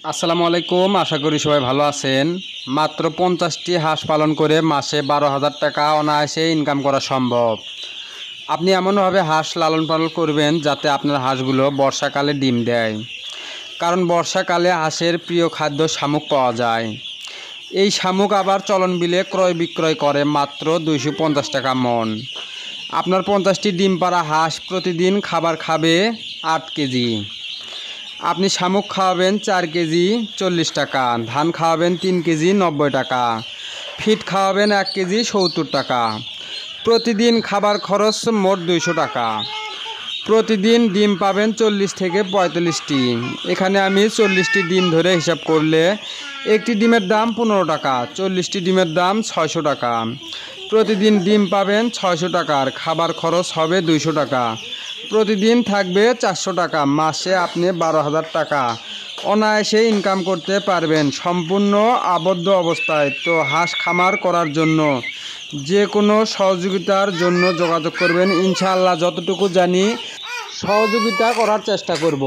আসসালামু আলাইকুম, আশা করি সবাই ভালো আছেন। মাত্র 50টি হাঁস পালন করে মাসে 12,000 টাকা অনায়াসে ইনকাম করা সম্ভব। আপনি এমনভাবে হাঁস লালন পালন করবেন যাতে আপনার হাঁসগুলো বর্ষাকালে ডিম দেয়, কারণ বর্ষাকালে হাঁসের প্রিয় খাদ্য শামুক পাওয়া যায়। এই শামুক আবার চলন বিলে ক্রয় বিক্রয় করে মাত্র 250 টাকা মন। আপনার 50টি ডিম পাড়া হাঁস প্রতিদিন খাবার খাবে 8 কেজি। আপনি শামুক খাওয়াবেন 4 কেজি 40 টাকা, ধান খাওয়াবেন 3 কেজি 90 টাকা, ফিড খাওয়াবেন 1 কেজি 70 টাকা। প্রতিদিন খাবার খরচ মোট 200 টাকা। প্রতিদিন ডিম পাবেন 40 থেকে 45টি। এখানে আমি 40টি ডিম ধরে হিসাব করলে একটি ডিমের দাম 15 টাকা, 40টি ডিমের দাম 600 টাকা। প্রতিদিন ডিম পাবেন 600 টাকার, খাবার খরচ হবে 200 টাকা। প্রতিদিন থাকবে 400 টাকা। মাসে আপনি 12,000 টাকা অনায়াসে ইনকাম করতে পারবেন সম্পূর্ণ আবদ্ধ অবস্থায়। তো হাঁস খামার করার জন্য যে কোনো সহযোগিতার জন্য যোগাযোগ করবেন। ইনশাআল্লাহ যতটুকু জানি সহযোগিতা করার চেষ্টা করব।